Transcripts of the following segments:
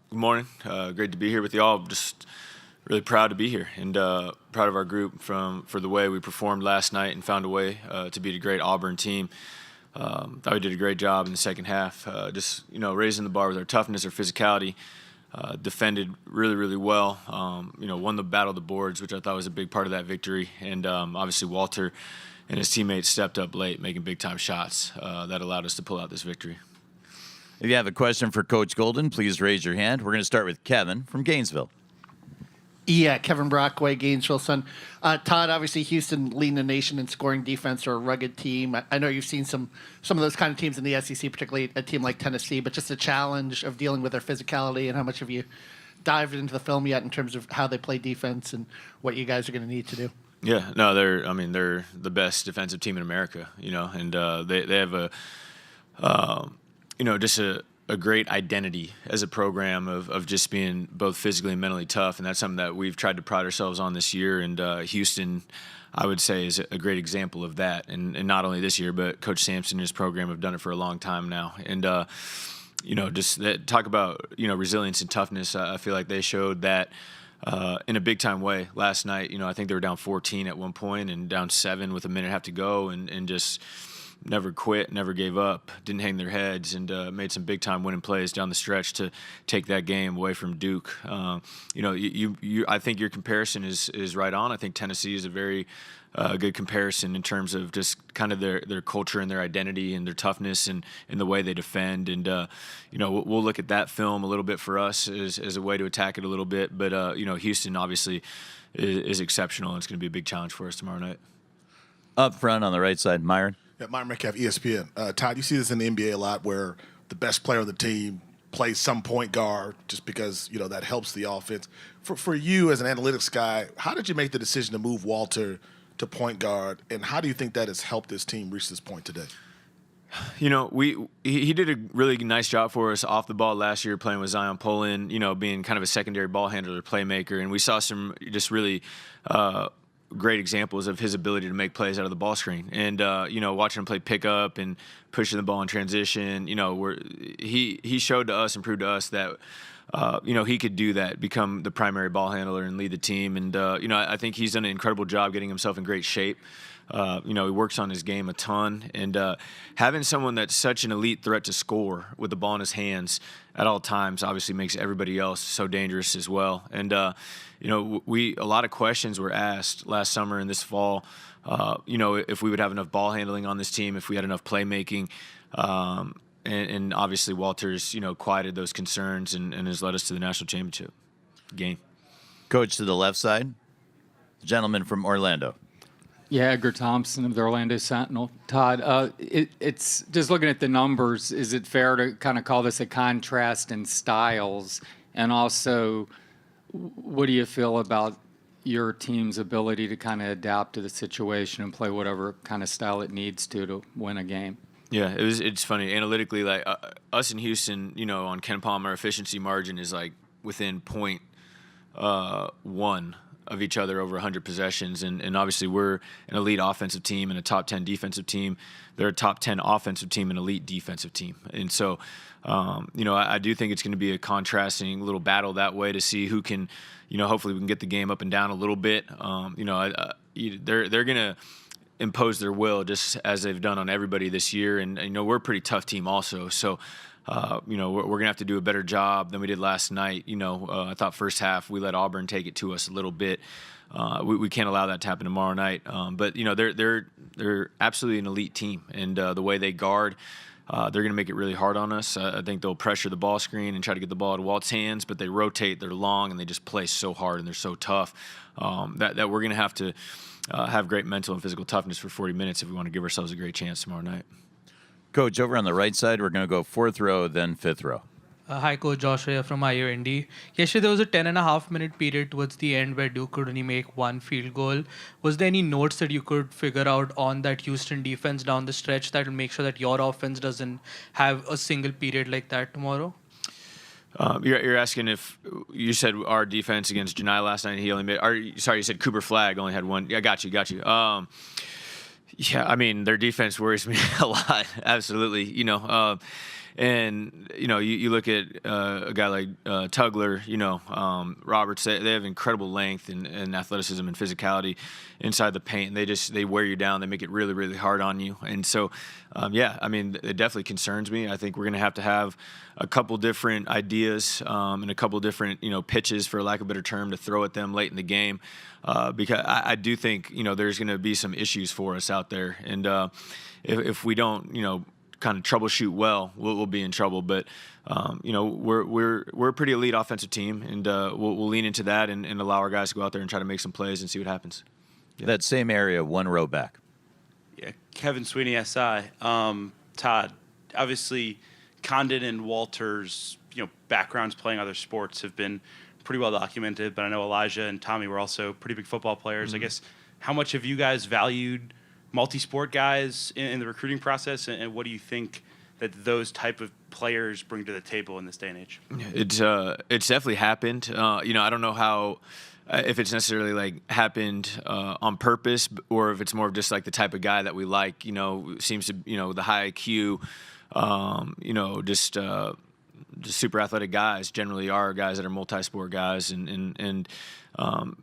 Good morning. Great to be here with y'all. Just really proud to be here and proud of our group for the way we performed last night and found a way to beat a great Auburn team. Thought we did a great job in the second half. Just raising the bar with our toughness, our physicality. Defended really, really well. Won the battle of the boards, which I thought was a big part of that victory. And obviously Walter and his teammates stepped up late, making big-time shots that allowed us to pull out this victory. If you have a question for Coach Golden, please raise your hand. We're going to start with Kevin from Gainesville. Yeah, Kevin Brockway, Gainesville son. Todd, obviously Houston leading the nation in scoring defense. Or a rugged team. I know you've seen some of those kind of teams in the SEC, particularly a team like Tennessee, but just the challenge of dealing with their physicality and how much have you dived into the film yet in terms of how they play defense and what you guys are going to need to do? Yeah, no, they're the best defensive team in America, and they have just a great identity as a program of just being both physically and mentally tough, and that's something that we've tried to pride ourselves on this year. And Houston, I would say, is a great example of that. And not only this year, but Coach Sampson and his program have done it for a long time now. And talk about resilience and toughness. I feel like they showed that in a big time way last night. I think they were down 14 at one point and down 7 with a minute and a half to go, and just never quit, never gave up, didn't hang their heads, and made some big-time winning plays down the stretch to take that game away from Duke. I think your comparison is right on. I think Tennessee is a very good comparison in terms of just kind of their culture and their identity and their toughness and the way they defend. And we'll look at that film a little bit for us as a way to attack it a little bit. But Houston obviously is exceptional, and it's going to be a big challenge for us tomorrow night. Up front on the right side, Myron. Yeah, Myron Metcalf, ESPN. Todd, you see this in the NBA a lot where the best player on the team plays some point guard just because, that helps the offense. For you as an analytics guy, how did you make the decision to move Walter to point guard, and how do you think that has helped this team reach this point today? He did a really nice job for us off the ball last year playing with Zion Poland, being kind of a secondary ball handler, playmaker, and we saw some just really great examples of his ability to make plays out of the ball screen. And watching him play pickup and pushing the ball in transition, he showed to us and proved to us that he could do that, become the primary ball handler and lead the team. And I think he's done an incredible job getting himself in great shape. He works on his game a ton, and having someone that's such an elite threat to score with the ball in his hands at all times obviously makes everybody else so dangerous as well. And a lot of questions were asked last summer and this fall. If we would have enough ball handling on this team, if we had enough playmaking, and obviously Walter's quieted those concerns and has led us to the national championship game. Coach to the left side, gentleman from Orlando. Yeah, Edgar Thompson of the Orlando Sentinel. Todd, it's just looking at the numbers, is it fair to kind of call this a contrast in styles? And also, what do you feel about your team's ability to kind of adapt to the situation and play whatever kind of style it needs to win a game? Yeah, it's funny. Analytically, like us in Houston, on Ken Palmer, efficiency margin is like within 0.1 of each other over 100 possessions. And obviously we're an elite offensive team and a top 10 defensive team. They're a top 10 offensive team and elite defensive team. And so, I do think it's going to be a contrasting little battle that way to see who can, hopefully we can get the game up and down a little bit. They're going to impose their will just as they've done on everybody this year. And, we're a pretty tough team also. So, we're going to have to do a better job than we did last night. I thought first half we let Auburn take it to us a little bit. We can't allow that to happen tomorrow night. But they're absolutely an elite team, and the way they guard, they're going to make it really hard on us. I think they'll pressure the ball screen and try to get the ball out of Walt's hands, but they rotate, they're long, and they just play so hard and they're so tough that we're going to have to have great mental and physical toughness for 40 minutes if we want to give ourselves a great chance tomorrow night. Coach, over on the right side, we're going to go fourth row, then fifth row. Hi, Coach Joshua from IOND. Yesterday, there was a 10.5-minute period towards the end where Duke could only make one field goal. Was there any notes that you could figure out on that Houston defense down the stretch that will make sure that your offense doesn't have a single period like that tomorrow? You're asking if you said our defense against Janai last night, he only made. You said Cooper Flagg only had one. Yeah, got you. Yeah, I mean, their defense worries me a lot. Absolutely. And you look at a guy like Tugler, Roberts. They have incredible length and athleticism and physicality inside the paint. And they wear you down. They make it really, really hard on you. And so, it definitely concerns me. I think we're going to have a couple different ideas and a couple different pitches, for lack of a better term, to throw at them late in the game, because I do think there's going to be some issues for us out there. And if we don't kind of troubleshoot well, we'll be in trouble. But we're a pretty elite offensive team, and we'll lean into that and allow our guys to go out there and try to make some plays and see what happens. Yeah. That same area, one row back. Yeah, Kevin Sweeney, SI. Todd, obviously, Condon and Walter's backgrounds playing other sports have been pretty well documented. But I know Alijah and Tommy were also pretty big football players. I guess, how much have you guys valued multi-sport guys in the recruiting process, and what do you think that those type of players bring to the table in this day and age? It's definitely happened. I don't know how, if it's necessarily like happened on purpose, or if it's more of just like the type of guy that we like. Seems to the high IQ, just super athletic guys generally are guys that are multi-sport guys, and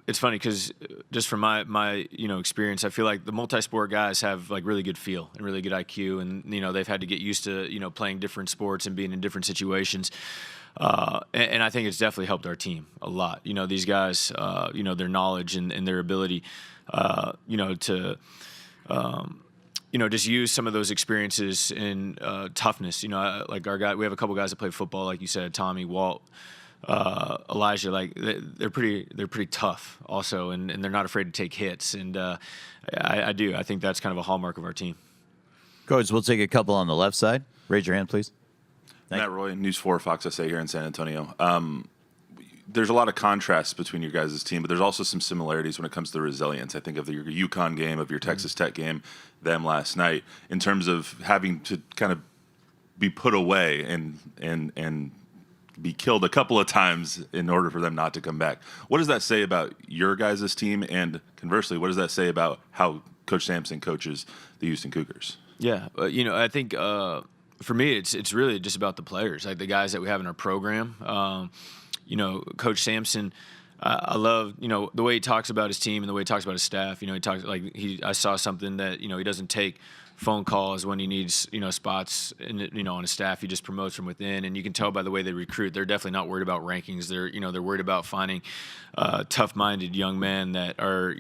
it's funny because just from my experience, I feel like the multi-sport guys have like really good feel and really good IQ, and they've had to get used to playing different sports and being in different situations, and I think it's definitely helped our team a lot. These guys, their knowledge and their ability, to just use some of those experiences in toughness. Like our guy, we have a couple guys that play football, like you said, Tommy, Walt, Alijah. Like they're pretty tough also, and they're not afraid to take hits. And I think that's kind of a hallmark of our team. Coach, we'll take a couple on the left side. Raise your hand, please. Matt Roy, News 4 Fox SA here in San Antonio. There's a lot of contrasts between your guys' team, but there's also some similarities when it comes to resilience. I think of your UConn game, of your Texas Tech game, them last night, in terms of having to kind of be put away and be killed a couple of times in order for them not to come back. What does that say about your guys' team? And conversely, what does that say about how Coach Sampson coaches the Houston Cougars? Yeah, I think for me, it's really just about the players, like the guys that we have in our program. Coach Sampson, I love, the way he talks about his team and the way he talks about his staff. He talks I saw something that, he doesn't take phone calls when he needs, spots on his staff. He just promotes from within, and you can tell by the way they recruit. They're definitely not worried about rankings. They're worried about finding tough-minded young men that are,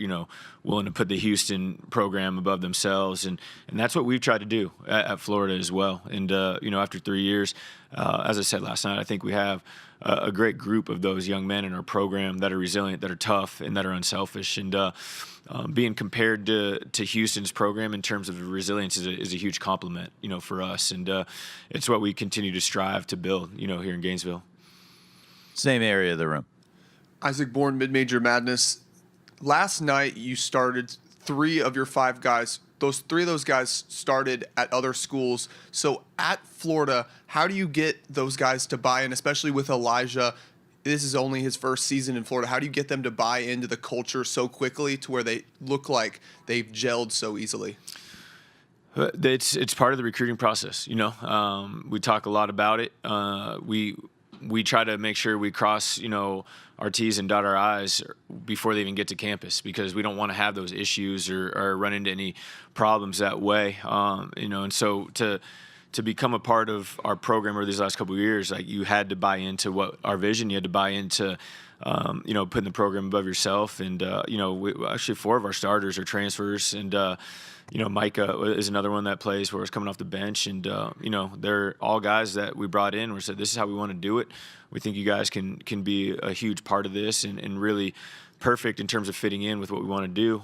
willing to put the Houston program above themselves, and that's what we've tried to do at Florida as well. And after 3 years, as I said last night, I think we have a great group of those young men in our program that are resilient, that are tough, and that are unselfish. And being compared to Houston's program in terms of resilience is a huge compliment, for us. And it's what we continue to strive to build, here in Gainesville. Same area of the room. Isaac Bourne, Mid-Major Madness. Last night you started 3 of your 5 guys. 3 of those guys started at other schools. So at Florida, how do you get those guys to buy in, especially with Alijah? This is only his first season in Florida. How do you get them to buy into the culture so quickly to where they look like they've gelled so easily? It's part of the recruiting process. We talk a lot about it. We try to make sure we cross, our T's and dot our I's before they even get to campus, because we don't want to have those issues or run into any problems that way. And so to become a part of our program over these last couple of years, like, you had to buy into what our vision. You had to buy into, putting the program above yourself. And, actually 4 of our starters are transfers, and, Micah is another one that plays where it's coming off the bench. And, they're all guys that we brought in. We said, this is how we want to do it. We think you guys can be a huge part of this and really perfect in terms of fitting in with what we want to do.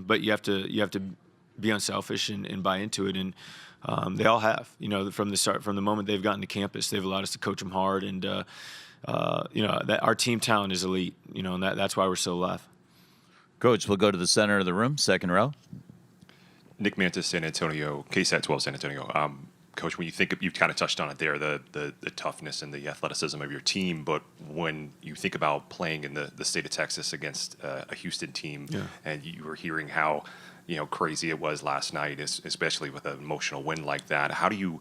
But you have to be unselfish and buy into it. And they all have, from the start, from the moment they've gotten to campus, they've allowed us to coach them hard. And, that our team talent is elite, and that's why we're still alive. Coach, we'll go to the center of the room, second row. Nick Mantis, San Antonio, KSAT 12, San Antonio. Coach, when you think you've kind of touched on it there, the toughness and the athleticism of your team, but when you think about playing in the state of Texas against a Houston team, and you were hearing how crazy it was last night, especially with an emotional win like that, how do you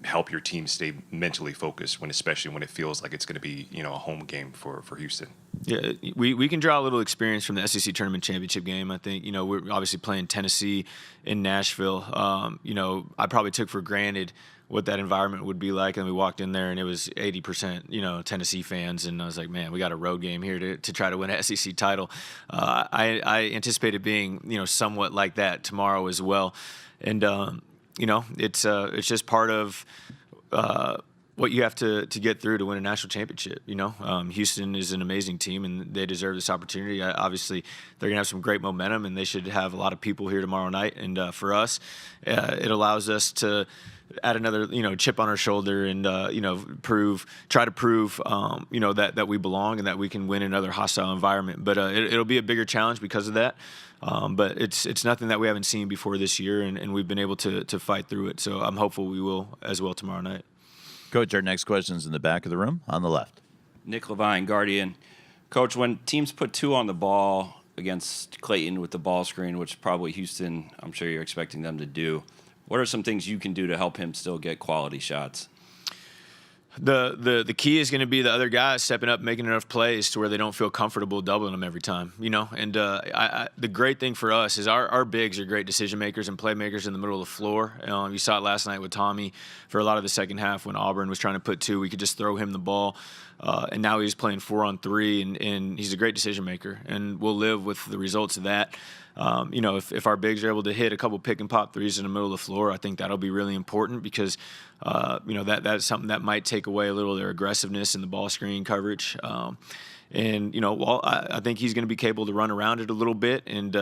help your team stay mentally focused especially when it feels like it's going to be a home game for Houston? Yeah, we can draw a little experience from the SEC tournament championship game. I think we're obviously playing Tennessee in Nashville. I probably took for granted what that environment would be like, and we walked in there and it was 80% Tennessee fans, and I was like, man, we got a road game here to try to win an SEC title. I anticipated being somewhat like that tomorrow as well, and it's just part of what you have to get through to win a national championship. Houston is an amazing team, and they deserve this opportunity. Obviously, they're going to have some great momentum, and they should have a lot of people here tomorrow night. And for us, it allows us to add another chip on our shoulder and try to prove that we belong and that we can win in another hostile environment. But it'll be a bigger challenge because of that. But it's nothing that we haven't seen before this year, and we've been able to fight through it. So I'm hopeful we will as well tomorrow night. Coach, our next question is in the back of the room on the left. Nick Levine, Guardian. Coach, when teams put 2 on the ball against Clayton with the ball screen, which probably Houston, I'm sure you're expecting them to do, what are some things you can do to help him still get quality shots? The key is going to be the other guys stepping up, making enough plays to where they don't feel comfortable doubling them every time, And the great thing for us is our bigs are great decision makers and playmakers in the middle of the floor. You saw it last night with Tommy for a lot of the second half when Auburn was trying to put 2. We could just throw him the ball, and now he's playing 4-on-3, and he's a great decision maker, and we'll live with the results of that. If our bigs are able to hit a couple pick and pop threes in the middle of the floor, I think that'll be really important because, that's something that might take away a little of their aggressiveness in the ball screen coverage. I think he's going to be capable to run around it a little bit and,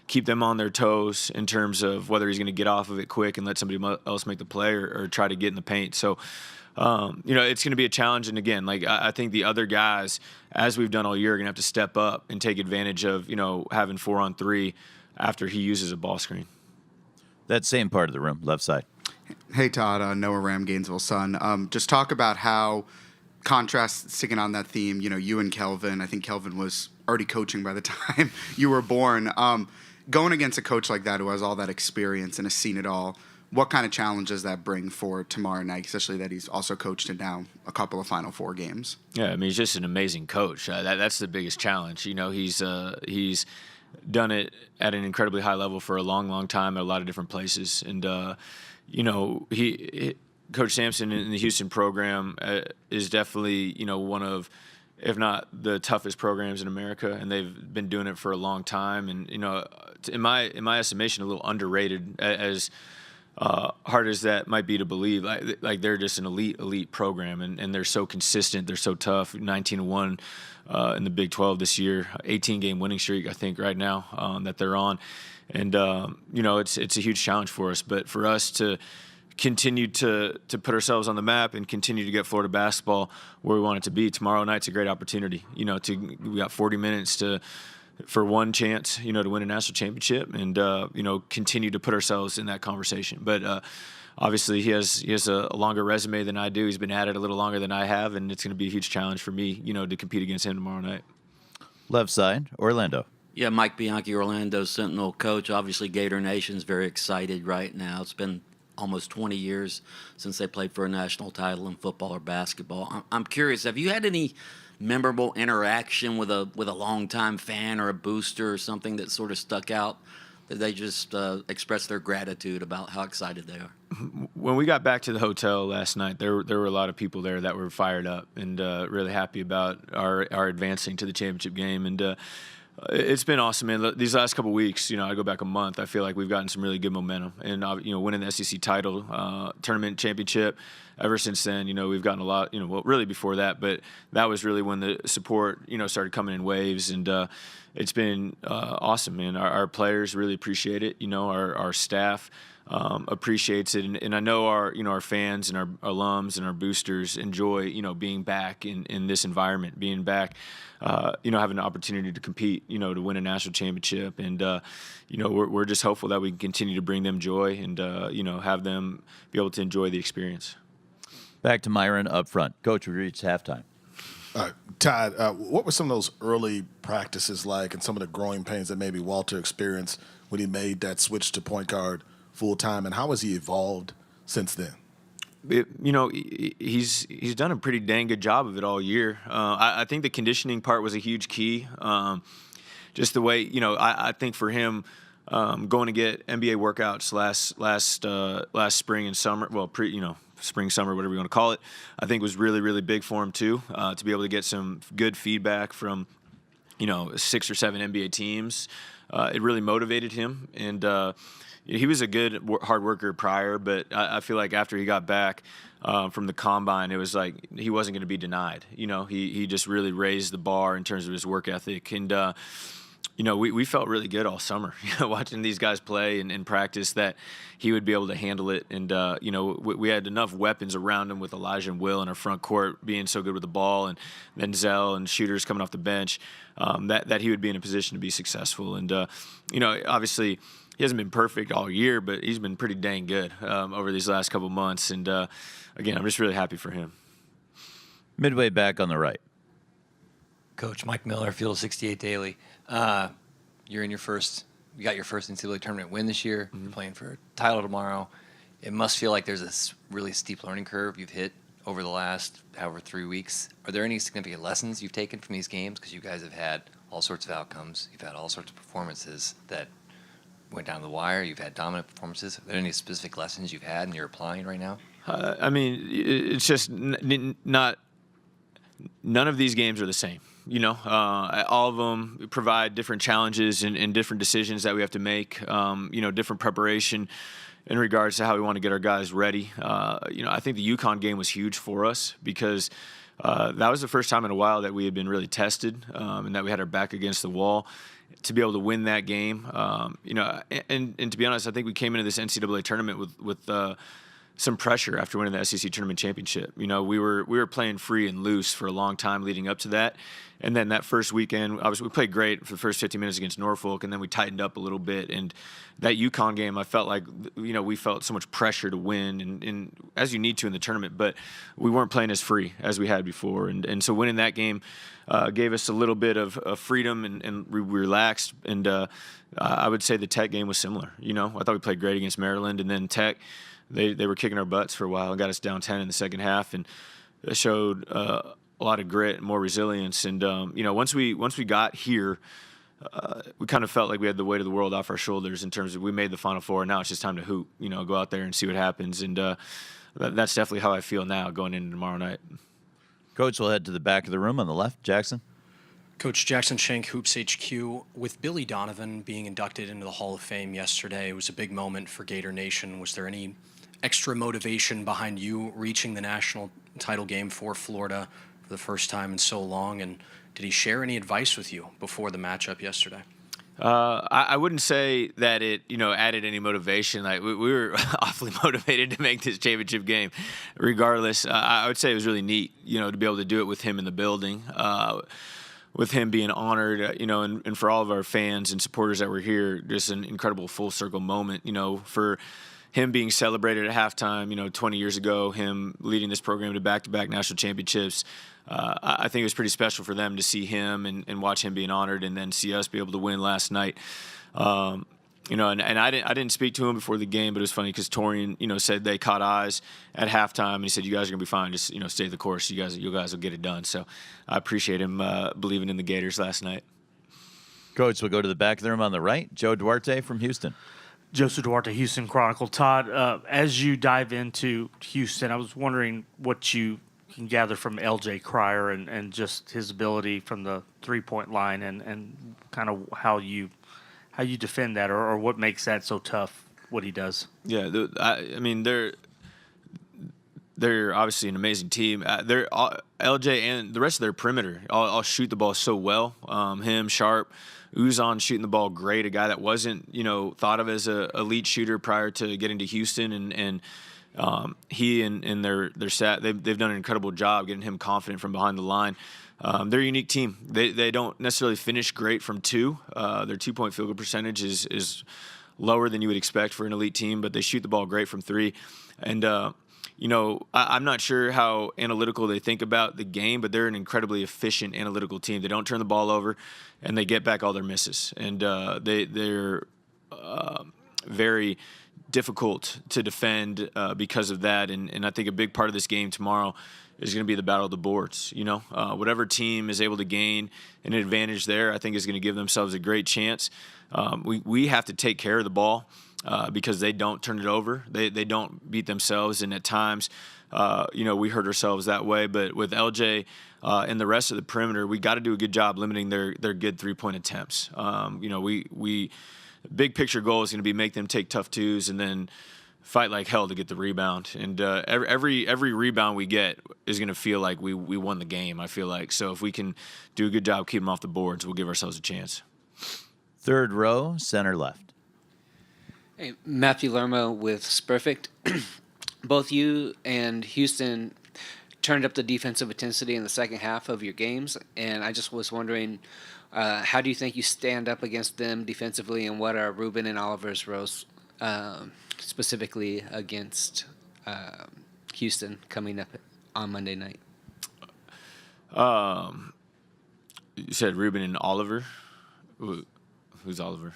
keep them on their toes in terms of whether he's going to get off of it quick and let somebody else make the play or try to get in the paint. So, it's going to be a challenge. And again, I think the other guys, as we've done all year, are going to have to step up and take advantage of, having 4-on-3 after he uses a ball screen. That same part of the room, left side. Hey, Todd, Noah Ram, Gainesville Sun. Just talk about how contrast, sticking on that theme, you and Kelvin, I think Kelvin was already coaching by the time you were born. Going against a coach like that who has all that experience and has seen it all, what kind of challenge does that bring for tomorrow night, especially that he's also coached in now a couple of Final Four games? Yeah, I mean, he's just an amazing coach. That's the biggest challenge. He's done it at an incredibly high level for a long, long time at a lot of different places. And, Coach Sampson in the Houston program is definitely, one of, if not the toughest programs in America, and they've been doing it for a long time. And, in my estimation, a little underrated as hard as that might be to believe. Like they're just an elite program, and they're so consistent. They're so tough. 19-1 in the Big 12 this year, 18-game winning streak, I think, right now that they're on. And, it's a huge challenge for us. But for us to continue to put ourselves on the map and continue to get Florida basketball where we want it to be, tomorrow night's a great opportunity. We got 40 minutes for one chance, to win a national championship and, continue to put ourselves in that conversation. But obviously he has a longer resume than I do. He's been at it a little longer than I have, and it's going to be a huge challenge for me, to compete against him tomorrow night. Left side, Orlando. Yeah, Mike Bianchi, Orlando Sentinel coach. Obviously, Gator Nation's very excited right now. It's been almost 20 years since they played for a national title in football or basketball. I'm curious, have you had any memorable interaction with a longtime fan or a booster or something that sort of stuck out, that they just expressed their gratitude about how excited they are? When we got back to the hotel last night, there were a lot of people there that were fired up and really happy about our advancing to the championship game. And it's been awesome, man. These last couple of weeks, I go back a month, I feel like we've gotten some really good momentum. And, winning the SEC title, tournament championship, ever since then, we've gotten a lot, well, really before that, but that was really when the support, started coming in waves. And it's been awesome, man. Our players really appreciate it. Our staff appreciates it. And I know our fans and our alums and our boosters enjoy, being back in this environment, being back, having the opportunity to compete, to win a national championship. And, we're just hopeful that we can continue to bring them joy and, have them be able to enjoy the experience. Back to Myron up front. Coach, we reached halftime. Todd, what were some of those early practices like and some of the growing pains that maybe Walter experienced when he made that switch to point guard full time, and how has he evolved since then? He's done a pretty dang good job of it all year. I think the conditioning part was a huge key. Just the way, I think for him, going to get NBA workouts last spring and summer, spring, summer, whatever you want to call it, I think was really, really big for him too, to be able to get some good feedback from, 6 or 7 NBA teams. It really motivated him, and he was a good hard worker prior, but I feel like after he got back from the combine, it was like he wasn't going to be denied. He just really raised the bar in terms of his work ethic, and we felt really good all summer, watching these guys play and practice, that he would be able to handle it. And, we had enough weapons around him with Alijah and Will in our front court being so good with the ball, and then Zell and shooters coming off the bench, that he would be in a position to be successful. And, obviously he hasn't been perfect all year, but he's been pretty dang good over these last couple months. And, again, I'm just really happy for him. Midway back on the right. Coach Mike Miller, Field 68 Daily. You got your first NCAA tournament win this year. You're playing for a title tomorrow. It must feel like there's this really steep learning curve you've hit over the last 3 weeks. Are there any significant lessons you've taken from these games? Because you guys have had all sorts of outcomes. You've had all sorts of performances that went down the wire. You've had dominant performances. Are there any specific lessons you've had and you're applying right now? It's just not. None of these games are the same. All of them provide different challenges and different decisions that we have to make. Different preparation in regards to how we want to get our guys ready. I think the UConn game was huge for us because that was the first time in a while that we had been really tested, and that we had our back against the wall. To be able to win that game, and to be honest, I think we came into this NCAA tournament with some pressure after winning the SEC tournament championship. We were playing free and loose for a long time leading up to that. And then that first weekend, obviously we played great for the first 15 minutes against Norfolk, and then we tightened up a little bit. And that UConn game, I felt like, we felt so much pressure to win, and as you need to in the tournament, but we weren't playing as free as we had before. And so winning that game gave us a little bit of freedom, and we relaxed. And I would say the Tech game was similar. I thought we played great against Maryland, and then Tech, they were kicking our butts for a while and got us down 10 in the second half, and it showed a lot of grit and more resilience. And once we got here, we kind of felt like we had the weight of the world off our shoulders in terms of we made the Final Four. Now it's just time to hoop, go out there and see what happens. And that's definitely how I feel now going into tomorrow night. Coach, we'll head to the back of the room on the left. Jackson. Coach Jackson Schenk, Hoops HQ. With Billy Donovan being inducted into the Hall of Fame yesterday, it was a big moment for Gator Nation. Was there any extra motivation behind you reaching the national title game for Florida for the first time in so long? And did he share any advice with you before the matchup yesterday? I wouldn't say that it, added any motivation. Like we were awfully motivated to make this championship game. Regardless, I would say it was really neat, to be able to do it with him in the building, with him being honored, and for all of our fans and supporters that were here, just an incredible full circle moment, for him being celebrated at halftime, 20 years ago, him leading this program to back-to-back national championships. I think it was pretty special for them to see him and watch him being honored, and then see us be able to win last night. And I didn't speak to him before the game, but it was funny because Torian, said they caught eyes at halftime, and he said, "You guys are gonna be fine. Just stay the course. You guys will get it done." So I appreciate him believing in the Gators last night. Coach, we'll go to the back of the room on the right. Joe Duarte from Houston. Joseph Duarte, Houston Chronicle. Todd, as you dive into Houston, I was wondering what you can gather from LJ Cryer and just his ability from the three-point line and kind of how you defend that or what makes that so tough, what he does. Yeah, they're obviously an amazing team. They're LJ and the rest of their perimeter all shoot the ball so well. Him, Sharp, Uzan shooting the ball great, a guy that wasn't, thought of as a elite shooter prior to getting to Houston, and he and their set, they've done an incredible job getting him confident from behind the line. They're a unique team. They don't necessarily finish great from two. Their 2-point field goal percentage is lower than you would expect for an elite team, but they shoot the ball great from three. And I'm not sure how analytical they think about the game, but they're an incredibly efficient analytical team. They don't turn the ball over, and they get back all their misses. And they're very difficult to defend because of that. And I think a big part of this game tomorrow is going to be the battle of the boards. Whatever team is able to gain an advantage there, I think is going to give themselves a great chance. We have to take care of the ball because they don't turn it over. They don't beat themselves, and at times, we hurt ourselves that way. But with LJ and the rest of the perimeter, we got to do a good job limiting their good 3-point attempts. We big picture goal is going to be make them take tough twos and then fight like hell to get the rebound. And every rebound we get is going to feel like we won the game, I feel like. So if we can do a good job keeping them off the boards, we'll give ourselves a chance. Third row, center left. Hey, Matthew Lermo with Spurfict. Both you and Houston turned up the defensive intensity in the second half of your games, and I just was wondering, how do you think you stand up against them defensively, and what are Ruben and Oliver's roles specifically against Houston coming up on Monday night? You said Ruben and Oliver? Who's Oliver?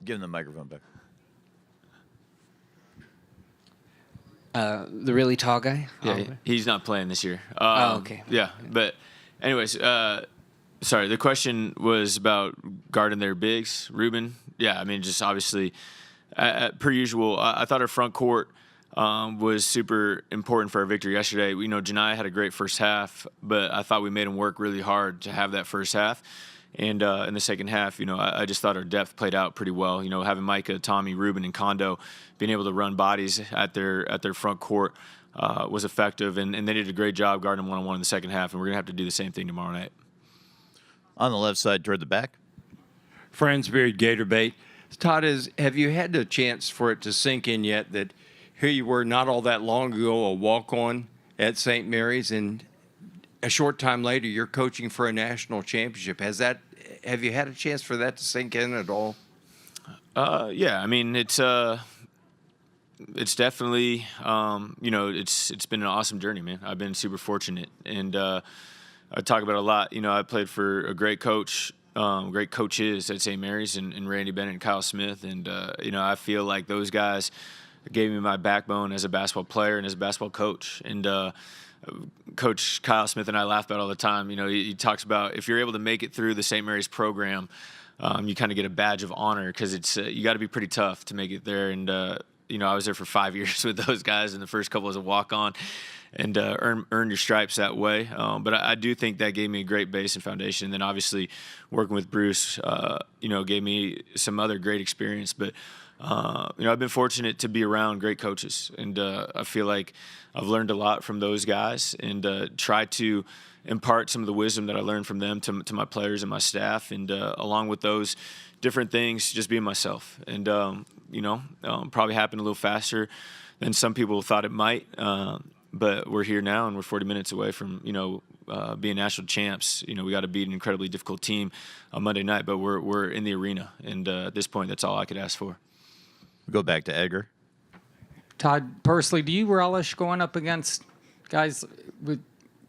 Give him the microphone back. The really tall guy? Yeah, he's not playing this year. Okay. Yeah, but anyways, sorry, the question was about guarding their bigs. Ruben? Yeah, I mean, just obviously, per usual, I thought our front court was super important for our victory yesterday. Janai had a great first half, but I thought we made him work really hard to have that first half. And in the second half, I just thought our depth played out pretty well. Having Micah, Tommy, Ruben, and Kondo being able to run bodies at their front court was effective, and they did a great job guarding one-on-one in the second half, and we're going to have to do the same thing tomorrow night. On the left side toward the back. Fransbury Gator Bait. Todd, have you had the chance for it to sink in yet that here you were not all that long ago, a walk-on at St. Mary's, and a short time later you're coaching for a national championship? Have you had a chance for that to sink in at all? Yeah, I mean, it's definitely it's been an awesome journey, man. I've been super fortunate, and I talk about it a lot. I played for a great coach, great coaches at St. Mary's, and Randy Bennett and Kyle Smith, and I feel like those guys gave me my backbone as a basketball player and as a basketball coach. And Coach Kyle Smith and I laugh about it all the time. He talks about if you're able to make it through the St. Mary's program, you kind of get a badge of honor because it's you got to be pretty tough to make it there. And I was there for 5 years with those guys, and the first couple as a walk-on, and earn your stripes that way. But I do think that gave me a great base and foundation. And then obviously working with Bruce, gave me some other great experience. But I've been fortunate to be around great coaches, and I feel like I've learned a lot from those guys, and try to impart some of the wisdom that I learned from them to my players and my staff, and along with those different things, just being myself. And probably happened a little faster than some people thought it might, but we're here now, and we're 40 minutes away from being national champs. We got to beat an incredibly difficult team on Monday night, but we're in the arena, and at this point, that's all I could ask for. We'll go back to Edgar. Todd, personally, do you relish going up against guys with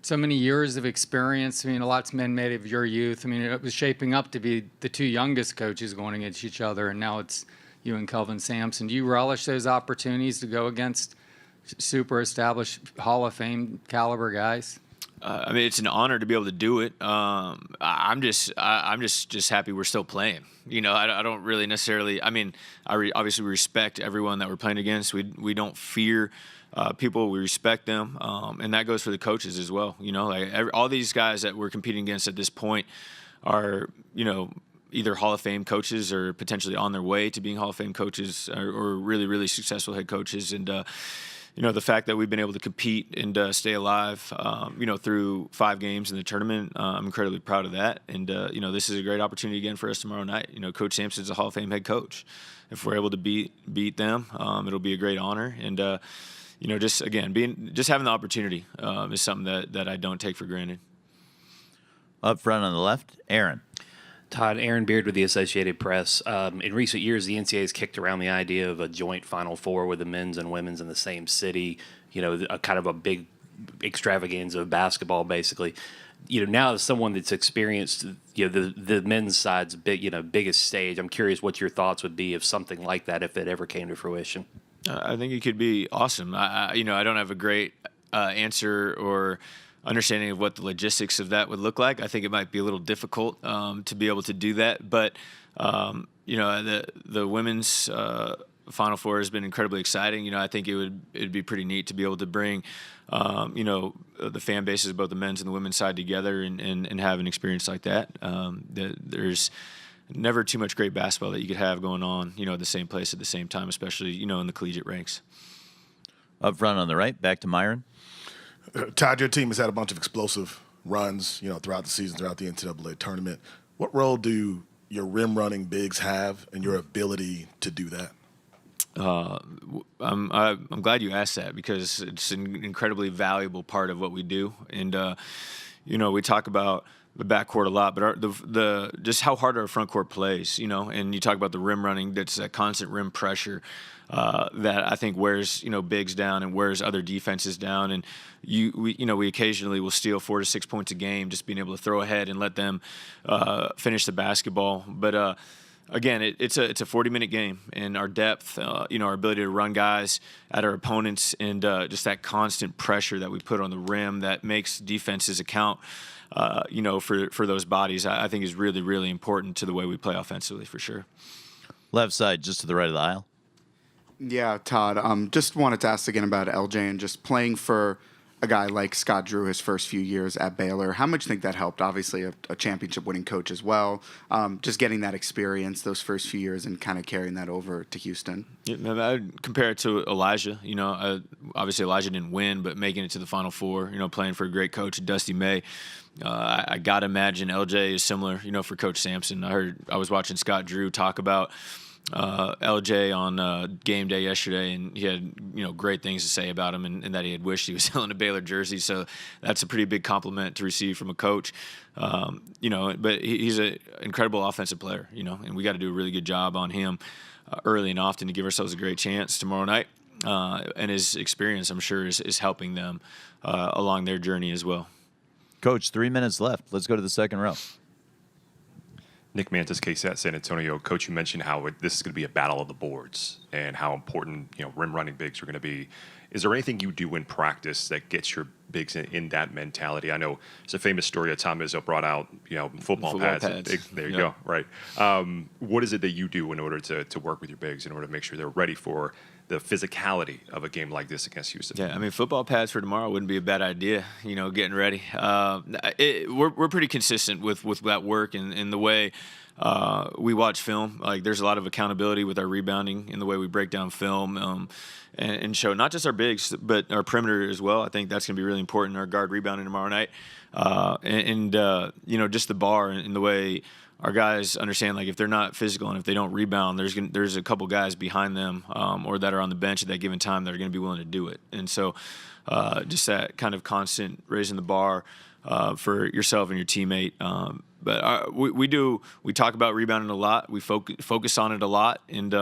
so many years of experience? I mean, a lot's been made of your youth. I mean, it was shaping up to be the two youngest coaches going against each other, and now it's you and Kelvin Sampson. Do you relish those opportunities to go against super established Hall of Fame caliber guys? I mean, it's an honor to be able to do it. I'm just happy we're still playing. I don't really necessarily. I mean, obviously we respect everyone that we're playing against. We don't fear people. We respect them, and that goes for the coaches as well. All these guys that we're competing against at this point are either Hall of Fame coaches or potentially on their way to being Hall of Fame coaches, or really, really successful head coaches, and. The fact that we've been able to compete and stay alive, through 5 games in the tournament, I'm incredibly proud of that. And, this is a great opportunity again for us tomorrow night. Coach Sampson's a Hall of Fame head coach. If we're able to beat them, it'll be a great honor. And, just having the opportunity is something that I don't take for granted. Up front on the left, Aaron. Todd, Aaron Beard with the Associated Press. In recent years, the NCAA has kicked around the idea of a joint Final Four with the men's and women's in the same city, a kind of a big extravaganza of basketball, basically. now as someone that's experienced, the men's side's biggest stage, I'm curious what your thoughts would be of something like that if it ever came to fruition. I think it could be awesome. I don't have a great answer or understanding of what the logistics of that would look like. I think it might be a little difficult to be able to do that. But the women's Final Four has been incredibly exciting. I think it'd be pretty neat to be able to bring the fan bases of both the men's and the women's side together and have an experience like that. There's never too much great basketball that you could have going on, at the same place at the same time, especially, in the collegiate ranks. Up front on the right, back to Myron. Todd, your team has had a bunch of explosive runs, throughout the season, throughout the NCAA tournament. What role do your rim running bigs have in your ability to do that? I'm glad you asked that because it's an incredibly valuable part of what we do. And, we talk about the backcourt a lot, but the just how hard our front court plays, and you talk about the rim running, that's that constant rim pressure that I think wears, bigs down and wears other defenses down. And we occasionally will steal 4 to 6 points a game, just being able to throw ahead and let them finish the basketball. But again, it's a 40-minute game, and our depth, our ability to run guys at our opponents, and just that constant pressure that we put on the rim that makes defenses account, for those bodies, I think is really, really important to the way we play offensively, for sure. Left side, just to the right of the aisle. Yeah, Todd. Just wanted to ask again about LJ and just playing for a guy like Scott Drew his first few years at Baylor. How much do you think that helped? Obviously, a championship-winning coach as well. Just getting that experience those first few years and kind of carrying that over to Houston. Yeah, I'd compare it to Alijah. Obviously Alijah didn't win, but making it to the Final Four, playing for a great coach, Dusty May. I got to imagine LJ is similar, for Coach Sampson. I was watching Scott Drew talk about LJ on game day yesterday, and he had great things to say about him, and that he had wished he was still in a Baylor jersey. So that's a pretty big compliment to receive from a coach. But he's an incredible offensive player, and we got to do a really good job on him early and often to give ourselves a great chance tomorrow night. And his experience, I'm sure, is helping them along their journey as well. Coach, 3 minutes left. Let's go to the second row. Nick Mantis, KSAT San Antonio. Coach, you mentioned how this is going to be a battle of the boards and how important rim running bigs are going to be. Is there anything you do in practice that gets your bigs in that mentality? I know it's a famous story that Tom Izzo brought out, football pads. There you go, right. What is it that you do in order to work with your bigs in order to make sure they're ready for the physicality of a game like this against Houston? Yeah, football pads for tomorrow wouldn't be a bad idea, getting ready. We're pretty consistent with that work and the way we watch film. Like, there's a lot of accountability with our rebounding in the way we break down film and show not just our bigs, but our perimeter as well. I think that's going to be really important, our guard rebounding tomorrow night. Just the bar and the way our guys understand, like, if they're not physical and if they don't rebound, there's a couple guys behind them or that are on the bench at that given time that are going to be willing to do it. And so just that kind of constant raising the bar for yourself and your teammate. But we talk about rebounding a lot. We focus on it a lot. And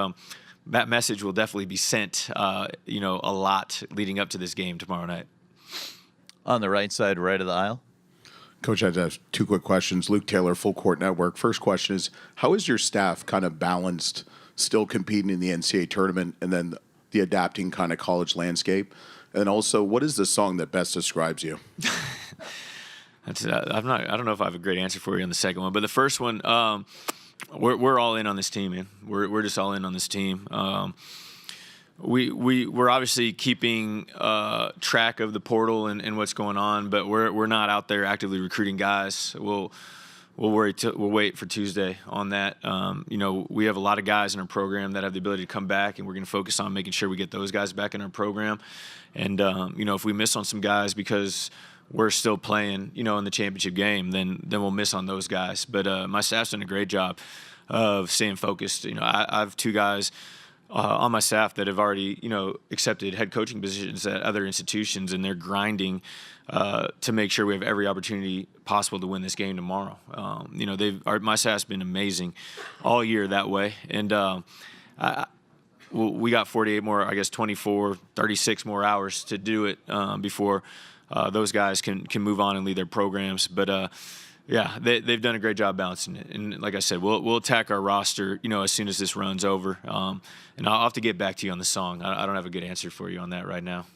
that message will definitely be sent, a lot leading up to this game tomorrow night. On the right side, right of the aisle. Coach, I have 2 quick questions. Luke Taylor, Full Court Network. First question is, how is your staff kind of balanced, still competing in the NCAA tournament, and then the adapting kind of college landscape? And also, what is the song that best describes you? I don't know if I have a great answer for you on the second one, but the first one, we're all in on this team, man. We're just all in on this team. We're obviously keeping track of the portal and what's going on, but we're not out there actively recruiting guys. We'll wait for Tuesday on that. We have a lot of guys in our program that have the ability to come back, and we're going to focus on making sure we get those guys back in our program. And if we miss on some guys because we're still playing, in the championship game, then we'll miss on those guys. But my staff's done a great job of staying focused. I have 2 guys on my staff that have already, accepted head coaching positions at other institutions, and they're grinding to make sure we have every opportunity possible to win this game tomorrow. My staff's been amazing all year that way, and we got 48 more, 24, 36 more hours to do it before those guys can move on and lead their programs. But yeah, they've done a great job balancing it. And like I said, we'll attack our roster, as soon as this runs over. And I'll have to get back to you on the song. I don't have a good answer for you on that right now.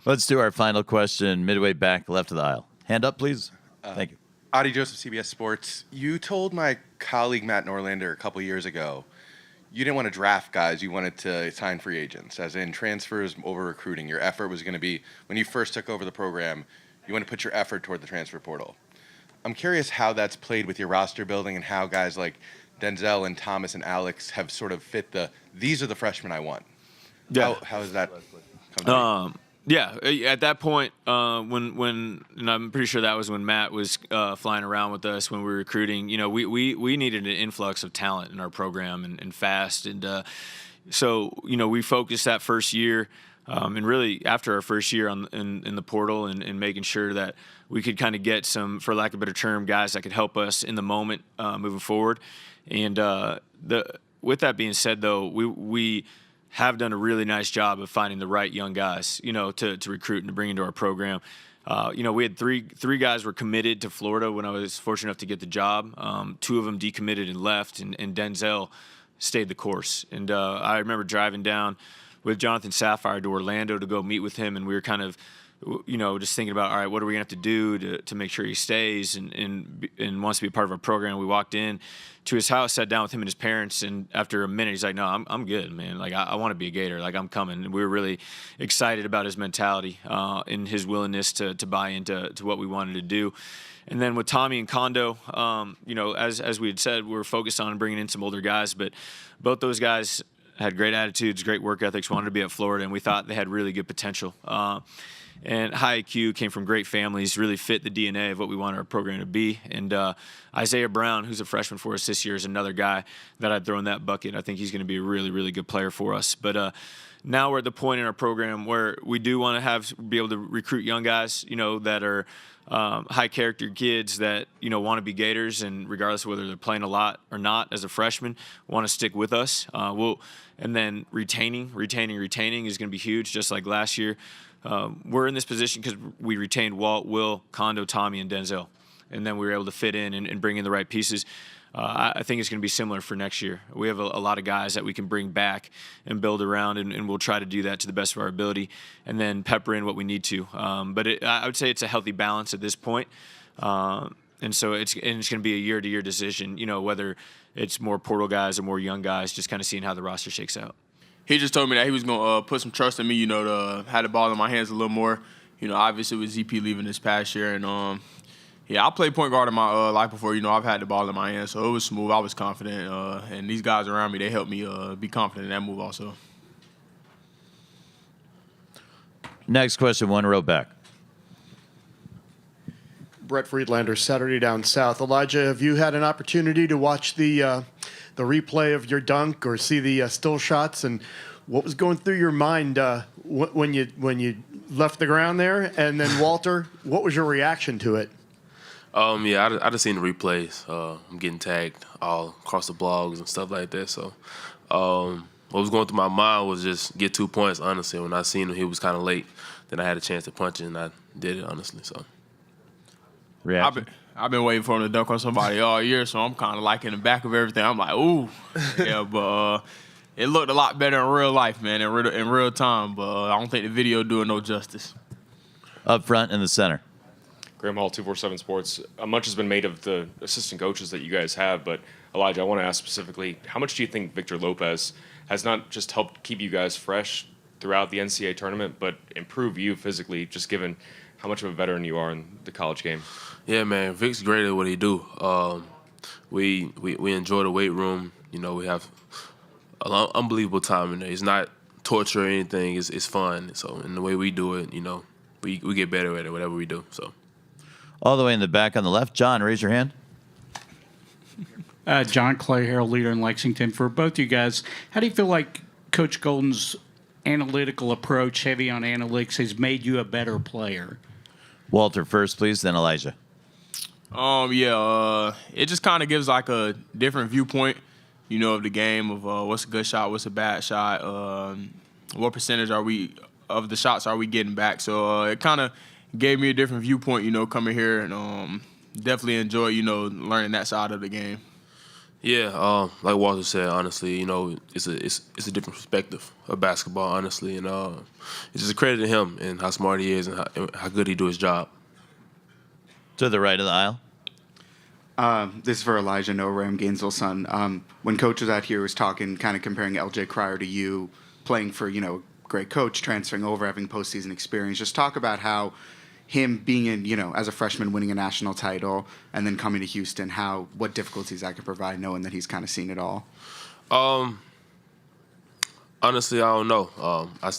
Let's do our final question midway back left of the aisle. Hand up, please. Thank you. Adi Joseph, CBS Sports. You told my colleague Matt Norlander a couple years ago you didn't want to draft guys, you wanted to sign free agents, as in transfers over recruiting. Your effort was going to be, when you first took over the program, you want to put your effort toward the transfer portal. I'm curious how that's played with your roster building and how guys like Denzel and Thomas and Alex have sort of fit these are the freshmen I want. Yeah. How has that come to be? Yeah, at that point, when and I'm pretty sure that was when Matt was flying around with us when we were recruiting. We needed an influx of talent in our program and fast, and so we focused that first year, and really after our first year in the portal and making sure that we could kind of get some, for lack of a better term, guys that could help us in the moment moving forward. And with that being said, though, we have done a really nice job of finding the right young guys, to recruit and to bring into our program. We had three guys were committed to Florida when I was fortunate enough to get the job. Two of them decommitted and left, and Denzel stayed the course. And I remember driving down with Jonathan Sapphire to Orlando to go meet with him, and we were kind of, just thinking about, all right, what are we going to have to do to make sure he stays and wants to be a part of our program. We walked in to his house, sat down with him and his parents, and after a minute, he's like, no, I'm good, man. Like, I want to be a Gator. Like, I'm coming. And we were really excited about his mentality and his willingness to buy into what we wanted to do. And then with Tommy and Kondo, as we had said, we were focused on bringing in some older guys, but both those guys had great attitudes, great work ethics, wanted to be at Florida, and we thought they had really good potential. And high IQ, came from great families, really fit the DNA of what we want our program to be. And Isaiah Brown, who's a freshman for us this year, is another guy that I'd throw in that bucket. I think he's going to be a really, really good player for us. But now we're at the point in our program where we do want to be able to recruit young guys, that are high character kids that, want to be Gators, and regardless of whether they're playing a lot or not as a freshman, want to stick with us. And then retaining is going to be huge, just like last year. We're in this position because we retained Walt, Will, Kondo, Tommy, and Denzel. And then we were able to fit in and bring in the right pieces. I think it's going to be similar for next year. We have a lot of guys that we can bring back and build around, and we'll try to do that to the best of our ability and then pepper in what we need to. But I would say it's a healthy balance at this point. And so it's going to be a year-to-year decision, whether it's more portal guys or more young guys, just kind of seeing how the roster shakes out. He just told me that he was going to put some trust in me, to have the ball in my hands a little more. Obviously with ZP leaving this past year. And, I played point guard in my life before. I've had the ball in my hands, so it was smooth. I was confident. And these guys around me, they helped me be confident in that move also. Next question, one row back. Brett Friedlander, Saturday Down South. Alijah, have you had an opportunity to watch the replay of your dunk or see the still shots, and what was going through your mind when you left the ground there? And then Walter, what was your reaction to it? I just seen the replays. I'm getting tagged all across the blogs and stuff like that. So what was going through my mind was just get 2 points, honestly. When I seen him, he was kind of late. Then I had a chance to punch it, and I did it, honestly. So reaction? I've been waiting for him to dunk on somebody all year, so I'm kind of like in the back of everything. I'm like, ooh. Yeah, but it looked a lot better in real life, man, in real time. But I don't think the video doing no justice. Up front in the center. Graham Hall, 247 Sports. Much has been made of the assistant coaches that you guys have, but Alijah, I want to ask specifically, how much do you think Victor Lopez has not just helped keep you guys fresh throughout the NCAA tournament, but improve you physically, just given how much of a veteran you are in the college game? Yeah, man, Vic's great at what he do. We enjoy the weight room. We have an unbelievable time in there. It's not torture or anything. It's fun. So in the way we do it, we get better at it, whatever we do. So. All the way in the back on the left. John, raise your hand. John Clay, Herald Leader in Lexington. For both you guys, how do you feel like Coach Golden's analytical approach, heavy on analytics, has made you a better player? Walter first, please, then Alijah. It just kind of gives like a different viewpoint, of the game, of what's a good shot, what's a bad shot, what percentage of the shots are we getting back. So it kind of gave me a different viewpoint, coming here, and definitely enjoy, learning that side of the game. Yeah, like Walter said, honestly, it's a different perspective of basketball, honestly, and it's just a credit to him and how smart he is and how good he do his job. To the right of the aisle. This is for Alijah, no Ram, Gainesville son. When Coach was out here, he was talking, kind of comparing LJ Cryer to you, playing for, great coach, transferring over, having postseason experience. Just talk about how him being in, as a freshman, winning a national title, and then coming to Houston, what difficulties that could provide, knowing that he's kind of seen it all. Honestly, I don't know. I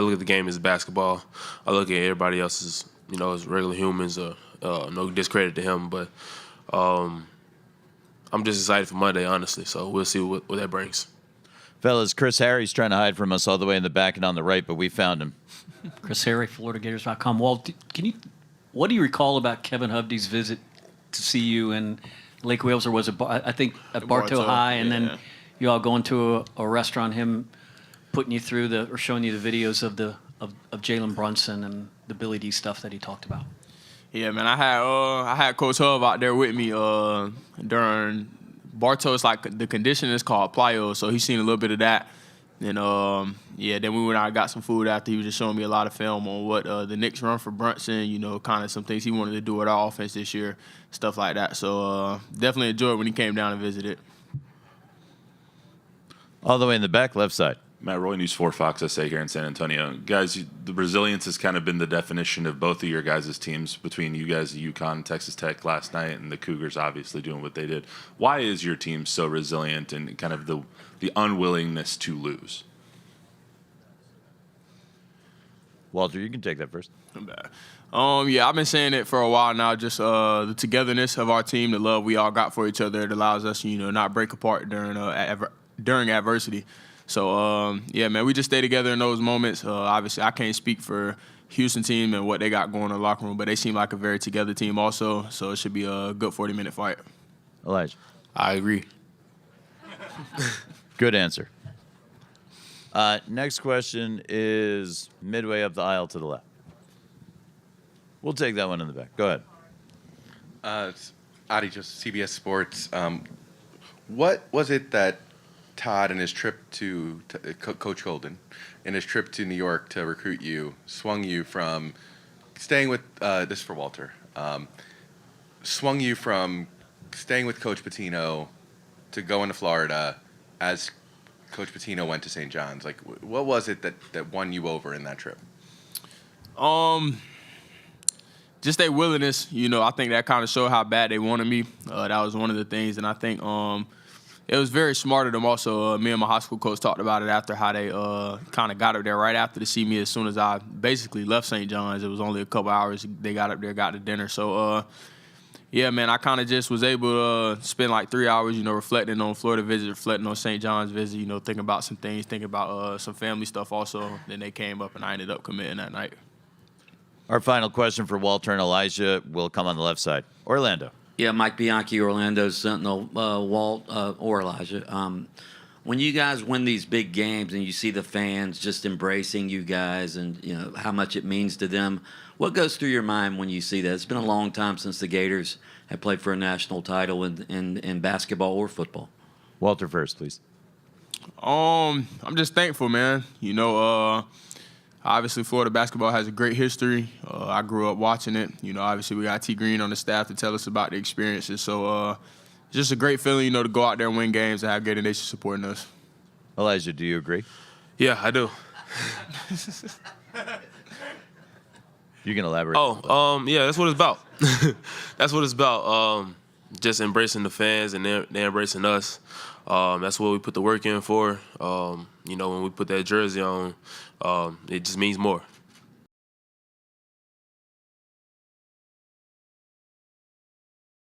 look at the game as basketball. I look at everybody else as, as regular humans. No discredit to him, but I'm just excited for Monday, honestly. So we'll see what that brings. Fellas, Chris Harry's trying to hide from us all the way in the back and on the right, but we found him. Chris Harry, FloridaGators.com. Walt, what do you recall about Kevin Hovde's visit to see you in Lake Wales, or was it, I think, at Bartow High, and then you all going to a restaurant, him putting you through or showing you the videos of Jalen Brunson and the Billy D stuff that he talked about? Yeah, man, I had Coach Hub out there with me during Bartow. It's like the condition is called plyo, so he's seen a little bit of that. And then we went out and got some food after. He was just showing me a lot of film on what the Knicks run for Brunson, kind of some things he wanted to do with our offense this year, stuff like that. So definitely enjoyed when he came down and visited. All the way in the back, left side. Matt Roy, News 4 Fox SA here in San Antonio. Guys, the resilience has kind of been the definition of both of your guys' teams, between you guys, the UConn, Texas Tech last night, and the Cougars obviously doing what they did. Why is your team so resilient and kind of the unwillingness to lose? Walter, you can take that first. I've been saying it for a while now, just the togetherness of our team, the love we all got for each other. It allows us, not break apart during adversity. So, man, we just stay together in those moments. Obviously, I can't speak for Houston team and what they got going in the locker room, but they seem like a very together team also, so it should be a good 40-minute fight. Alijah. I agree. Good answer. Next question is midway up the aisle to the left. We'll take that one in the back. Go ahead. It's Alijah, CBS Sports. What was it that Todd and his trip to Coach Golden and his trip to New York to recruit you swung you from staying with this is for Walter, swung you from staying with Coach Pitino to going to Florida as Coach Pitino went to St. John's? Like, what was it that won you over in that trip? Just their willingness. I think that kind of showed how bad they wanted me. That was one of the things, and I think it was very smart of them also. Me and my high school coach talked about it after how they kind of got up there right after to see me as soon as I basically left St. John's. It was only a couple hours. They got up there, got to dinner. So, man, I kind of just was able to spend like 3 hours, reflecting on Florida visit, reflecting on St. John's visit, thinking about some things, thinking about some family stuff also. Then they came up, and I ended up committing that night. Our final question for Walter and Alijah will come on the left side. Orlando. Yeah, Mike Bianchi, Orlando Sentinel, Walt, or Alijah. When you guys win these big games and you see the fans just embracing you guys and how much it means to them, what goes through your mind when you see that? It's been a long time since the Gators have played for a national title in basketball or football. Walter first, please. I'm just thankful, man. Obviously, Florida basketball has a great history. I grew up watching it. Obviously, we got T. Green on the staff to tell us about the experiences. So, just a great feeling, to go out there and win games and have Gator Nation supporting us. Alijah, do you agree? Yeah, I do. You can elaborate. Yeah, that's what it's about. That's what it's about. Just embracing the fans and they're embracing us. That's what we put the work in for. When we put that jersey on, it just means more.